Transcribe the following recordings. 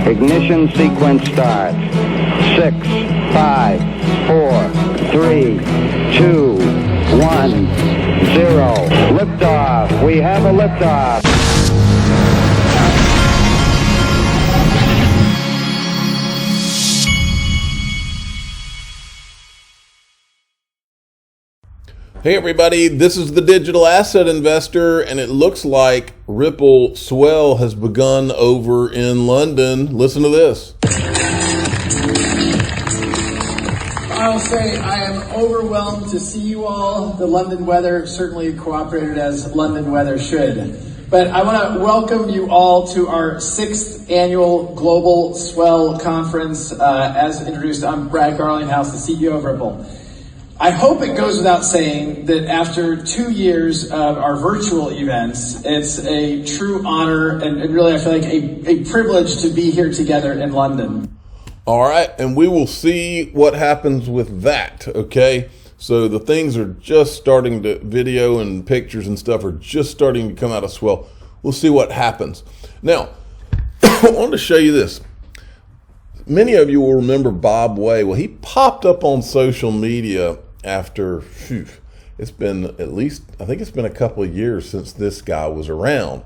Ignition sequence starts. 6, 5, 4, 3, 2, 1, 0. Liftoff. We have a liftoff. Hey everybody, this is the Digital Asset Investor, and it looks like Ripple swell has begun over in London. Listen to this. I'll say I am overwhelmed to see you all. The London weather certainly cooperated as London weather should. But I want to welcome you all to our 6th annual Global Swell Conference. As introduced, I'm Brad Garlinghouse, the CEO of Ripple. I hope it goes without saying that after 2 years of our virtual events, it's a true honor and really I feel like a privilege to be here together in London. All right, and we will see what happens with that, okay? So the things are just starting to, video and pictures and stuff are just starting to come out of swell. We'll see what happens. Now, I wanted to show you this. Many of you will remember Bob Way. Well, he popped up on social media after, it's been at least, I think it's been a couple of years since this guy was around.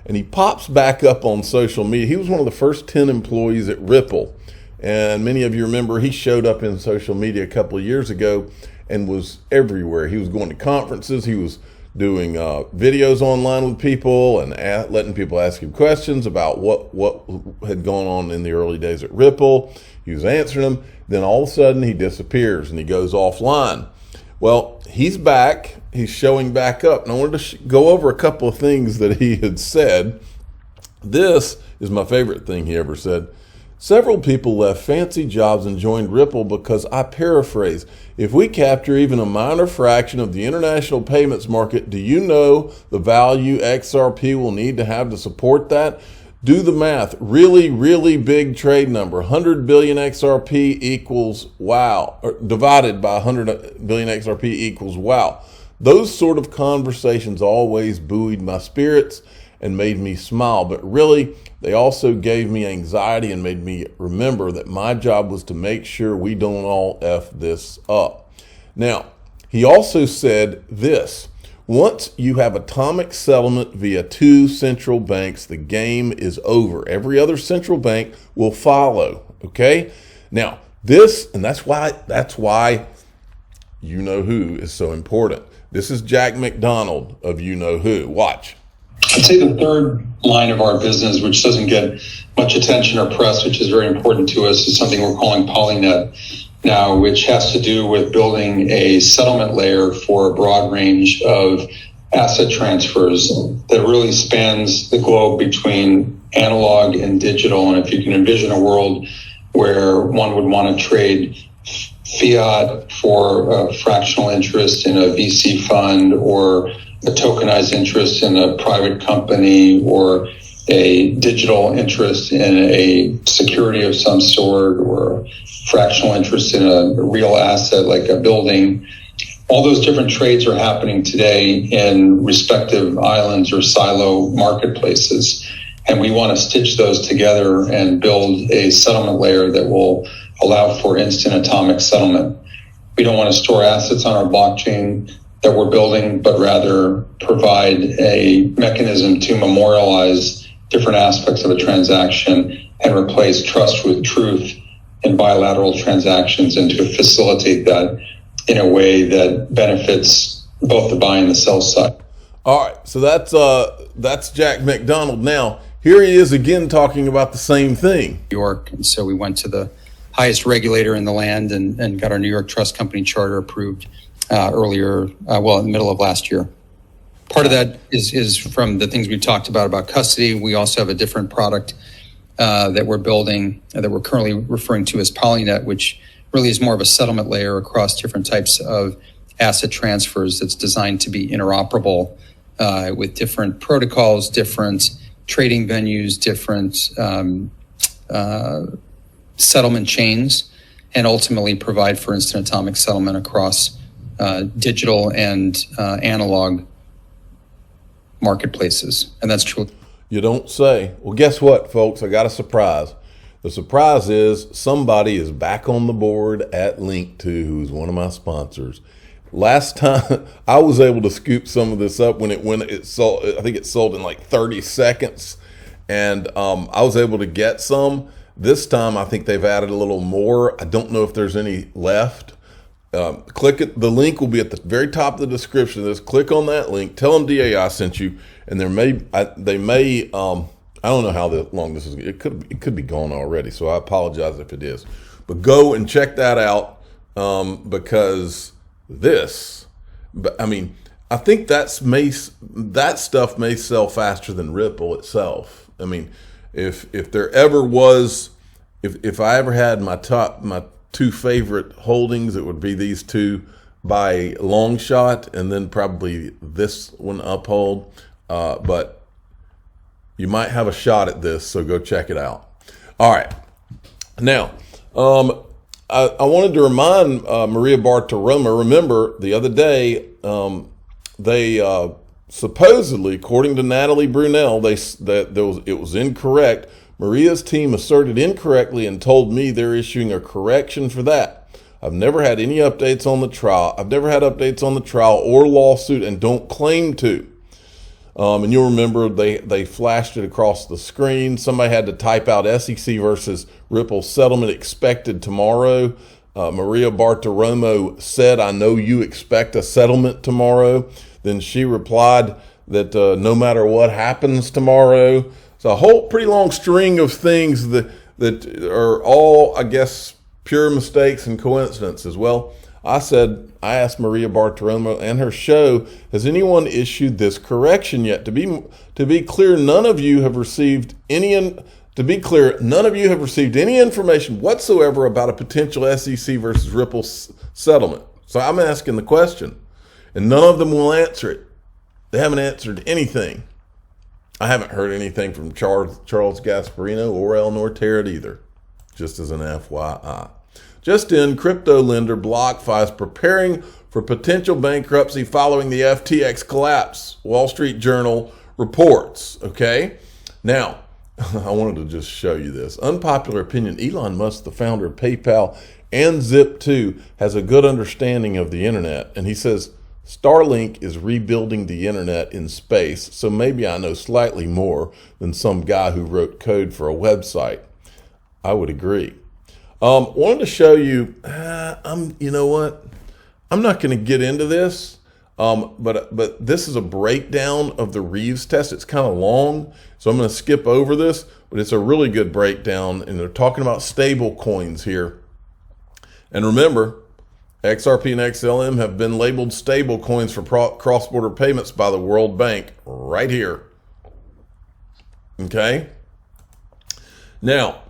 And he pops back up on social media. He was one of the first 10 employees at Ripple. And many of you remember he showed up in social media a couple of years ago and was everywhere. He was going to conferences. He was doing videos online with people and letting people ask him questions about what had gone on in the early days at Ripple. He was answering them. Then all of a sudden he disappears and he goes offline. Well, he's back. He's showing back up. And I wanted to go over a couple of things that he had said. This is my favorite thing he ever said. Several people left fancy jobs and joined Ripple because, I paraphrase, if we capture even a minor fraction of the international payments market, do you know the value XRP will need to have to support that? Do the math. Really, really big trade number. 100 billion XRP equals wow. Or divided by 100 billion XRP equals wow. Those sort of conversations always buoyed my spirits and made me smile. But really, they also gave me anxiety and made me remember that my job was to make sure we don't all F this up. Now, he also said this. Once you have atomic settlement via 2 central banks, the game is over. Every other central bank will follow, okay? Now, this, and that's why you know who is so important. This is Jack McDonald of you know who. Watch. I'd say the third line of our business, which doesn't get much attention or press, which is very important to us, is something we're calling Polynet now, which has to do with building a settlement layer for a broad range of asset transfers that really spans the globe between analog and digital. And if you can envision a world where one would want to trade fiat for a fractional interest in a VC fund, or a tokenized interest in a private company, or a digital interest in a security of some sort, or a fractional interest in a real asset like a building. All those different trades are happening today in respective islands or silo marketplaces. And we want to stitch those together and build a settlement layer that will allow for instant atomic settlement. We don't want to store assets on our blockchain that we're building, but rather provide a mechanism to memorialize different aspects of a transaction and replace trust with truth in bilateral transactions, and to facilitate that in a way that benefits both the buy and the sell side. All right, so that's Jack McDonald. Now, here he is again talking about the same thing. New York, and so we went to the highest regulator in the land and got our New York Trust Company charter approved earlier, in the middle of last year. Part of that is from the things we talked about custody. We also have a different product that we're building that we're currently referring to as Polynet, which really is more of a settlement layer across different types of asset transfers that's designed to be interoperable with different protocols, different trading venues, different settlement chains, and ultimately provide for instant atomic settlement across digital and analog marketplaces. And that's true. You don't say. Well, guess what, folks? I got a surprise. The surprise is somebody is back on the board at Link2, who's one of my sponsors. Last time I was able to scoop some of this up when it sold. I think it sold in like 30 seconds, and I was able to get some. This time I think they've added a little more. I don't know if there's any left. Click it. The link will be at the very top of the description of this. Click on that link. Tell them DAI sent you, and they may. I don't know how long this is. It could be gone already. So I apologize if it is. But go and check that out because this. But I mean, I think that stuff may sell faster than Ripple itself. I mean, if there ever was, if I ever had my two favorite holdings, it would be these two by a long shot, and then probably this one Uphold. But you might have a shot at this, so go check it out. All right. Now, I wanted to remind Maria Bartiromo, remember the other day, they supposedly, according to Natalie Brunell, it was incorrect. Maria's team asserted incorrectly and told me they're issuing a correction for that. I've never had any updates on the trial. I've never had updates on the trial or lawsuit and don't claim to. And you'll remember they flashed it across the screen. Somebody had to type out SEC versus Ripple settlement expected tomorrow. Maria Bartiromo said, I know you expect a settlement tomorrow. Then she replied that no matter what happens tomorrow. So a whole pretty long string of things that are all, I guess, pure mistakes and coincidences. Well, I asked Maria Bartiromo and her show, has anyone issued this correction yet? To be clear, none of you have received any information whatsoever about a potential SEC versus Ripple settlement. So I'm asking the question, and none of them will answer it. They haven't answered anything. I haven't heard anything from Charles Gasparino or El Nortera either, just as an FYI. Just in, crypto lender BlockFi is preparing for potential bankruptcy following the FTX collapse, Wall Street Journal reports. Okay? Now, I wanted to just show you this. Unpopular opinion, Elon Musk, the founder of PayPal and Zip2, has a good understanding of the internet. And he says, Starlink is rebuilding the internet in space, so maybe I know slightly more than some guy who wrote code for a website. I would agree. Wanted to show you, you know what? I'm not going to get into this, but this is a breakdown of the Reeves test. It's kind of long, so I'm going to skip over this, but it's a really good breakdown, and they're talking about stable coins here. And remember, XRP and XLM have been labeled stable coins for cross-border payments by the World Bank right here. Okay? Now,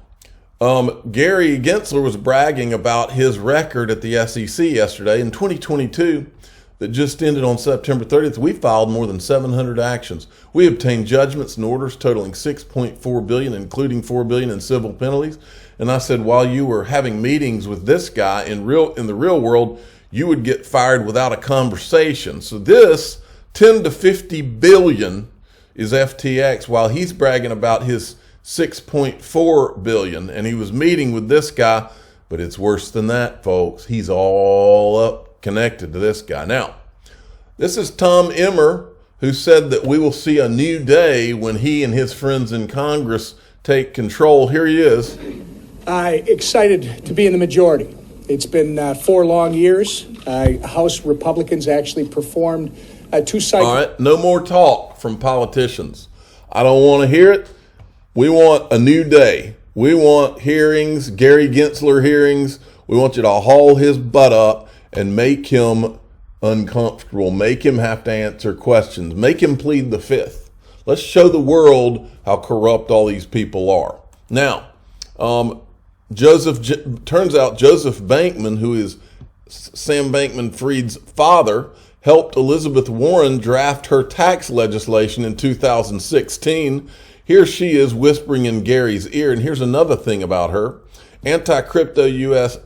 Gary Gensler was bragging about his record at the SEC yesterday. In 2022, that just ended on September 30th, we filed more than 700 actions. We obtained judgments and orders totaling $6.4 billion, including $4 billion in civil penalties. And I said, while you were having meetings with this guy in the real world, you would get fired without a conversation. So this 10 to 50 billion is FTX, while he's bragging about his 6.4 billion, and he was meeting with this guy, but it's worse than that, folks. He's all up connected to this guy. Now, this is Tom Emmer, who said that we will see a new day when he and his friends in Congress take control. Here he is. Excited to be in the majority. It's been 4 long years. House Republicans actually performed 2 cycles. All right, no more talk from politicians. I don't want to hear it. We want a new day. We want hearings, Gary Gensler hearings. We want you to haul his butt up and make him uncomfortable. Make him have to answer questions. Make him plead the fifth. Let's show the world how corrupt all these people are. Now, turns out Joseph Bankman, who is Sam Bankman-Fried's father, helped Elizabeth Warren draft her tax legislation in 2016. Here she is whispering in Gary's ear. And here's another thing about her. Anti-crypto U.S.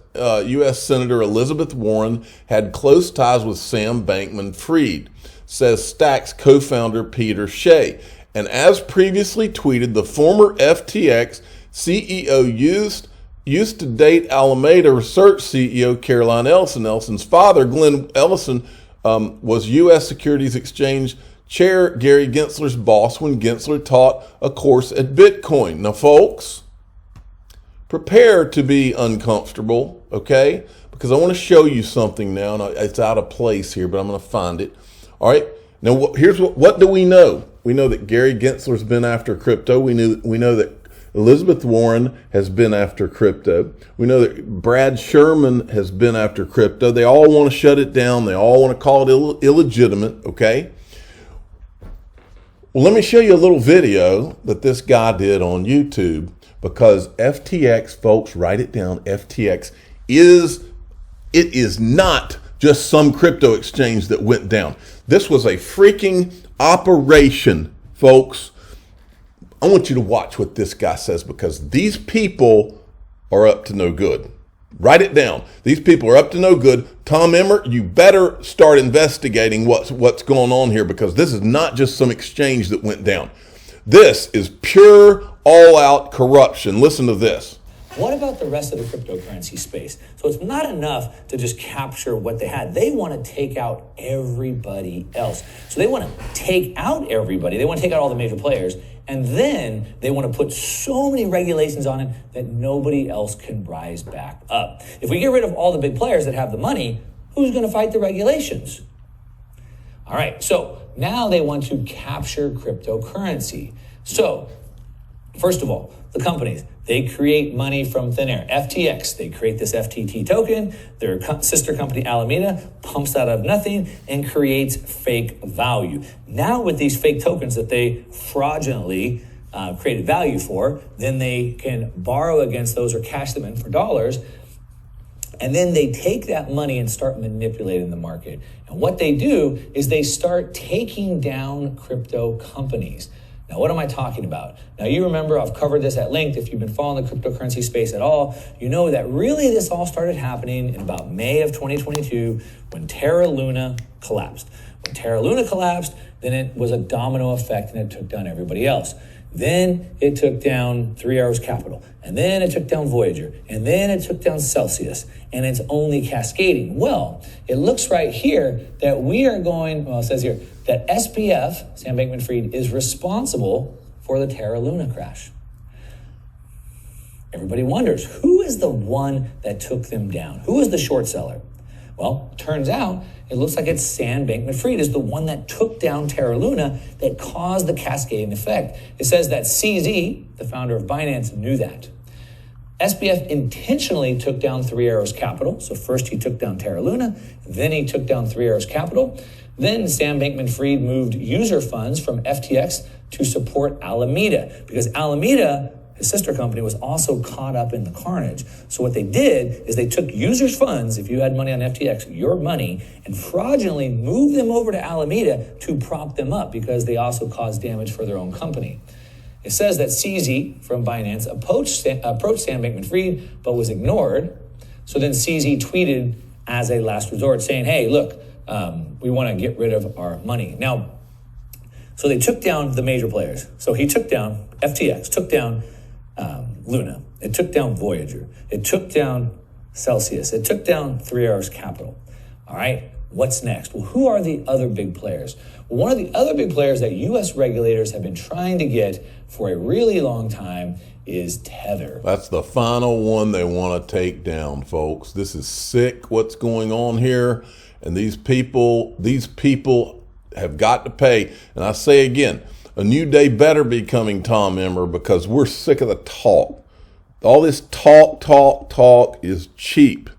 Senator Elizabeth Warren had close ties with Sam Bankman-Fried, says Stacks co-founder Peter Shea. And as previously tweeted, the former FTX CEO used to date Alameda Research CEO Caroline Ellison. Ellison's father, Glenn Ellison, was U.S. Securities Exchange Chair Gary Gensler's boss when Gensler taught a course at Bitcoin. Now, folks, prepare to be uncomfortable, okay? Because I want to show you something now, and it's out of place here, but I'm going to find it. All right. Now, here's what do we know? We know that Gary Gensler's been after crypto. We know that Elizabeth Warren has been after crypto. We know that Brad Sherman has been after crypto. They all want to shut it down. They all want to call it illegitimate, okay? Well, let me show you a little video that this guy did on YouTube, because FTX, folks, write it down, FTX is not just some crypto exchange that went down. This was a freaking operation, folks. I want you to watch what this guy says, because these people are up to no good. Write it down. These people are up to no good. Tom Emmer, you better start investigating what's going on here, because this is not just some exchange that went down. This is pure, all-out corruption. Listen to this. What about the rest of the cryptocurrency space? So it's not enough to just capture what they had. They want to take out everybody else. So they want to take out everybody. They want to take out all the major players. And then they want to put so many regulations on it that nobody else can rise back up. If we get rid of all the big players that have the money, who's going to fight the regulations? All right, so now they want to capture cryptocurrency. So, first of all, the companies, they create money from thin air. FTX, they create this FTT token. Their sister company, Alameda, pumps that out of nothing and creates fake value. Now with these fake tokens that they fraudulently created value for, then they can borrow against those or cash them in for dollars. And then they take that money and start manipulating the market. And what they do is they start taking down crypto companies. Now, what am I talking about? Now, you remember I've covered this at length. If you've been following the cryptocurrency space at all, you know that really this all started happening in about May of 2022 when Terra Luna collapsed. When Terra Luna collapsed, then it was a domino effect and it took down everybody else. Then it took down 3 Arrows Capital, and then it took down Voyager, and then it took down Celsius, and it's only cascading. Well, it looks right here that we are going, well, it says here that SBF, Sam Bankman-Fried, is responsible for the Terra Luna crash. Everybody wonders, who is the one that took them down? Who is the short seller? Well, turns out it looks like it's Sam Bankman-Fried is the one that took down Terra Luna that caused the cascading effect. It says that CZ, the founder of Binance, knew that. SBF intentionally took down 3 Arrows Capital. So first he took down Terra Luna, then he took down 3 Arrows Capital. Then Sam Bankman-Fried moved user funds from FTX to support Alameda, because Alameda, his sister company, was also caught up in the carnage. So what they did is they took users' funds, if you had money on FTX, your money, and fraudulently moved them over to Alameda to prop them up, because they also caused damage for their own company. It says that CZ from Binance approached Sam Bankman-Fried, but was ignored. So then CZ tweeted as a last resort saying, hey, look, we want to get rid of our money. Now, so they took down the major players. So he took down FTX, took down Luna. It took down Voyager. It took down Celsius. It took down 3 Arrows Capital. All right, what's next? Well, who are the other big players? Well, one of the other big players that U.S. regulators have been trying to get for a really long time is Tether. That's the final one they want to take down, folks. This is sick what's going on here. And these people have got to pay. And I say again, a new day better be coming, Tom Emmer, because we're sick of the talk. All this talk is cheap.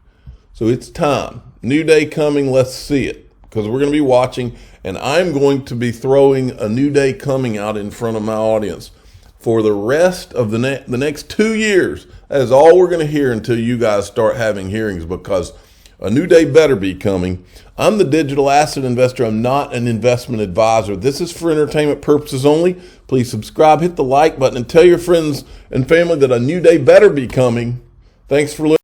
So it's time. New day coming, let's see it. Because we're going to be watching, and I'm going to be throwing a new day coming out in front of my audience for the rest of the next 2 years. That is all we're going to hear until you guys start having hearings, because a new day better be coming. I'm the digital asset investor. I'm not an investment advisor. This is for entertainment purposes only. Please subscribe, hit the like button, and tell your friends and family that a new day better be coming. Thanks for listening.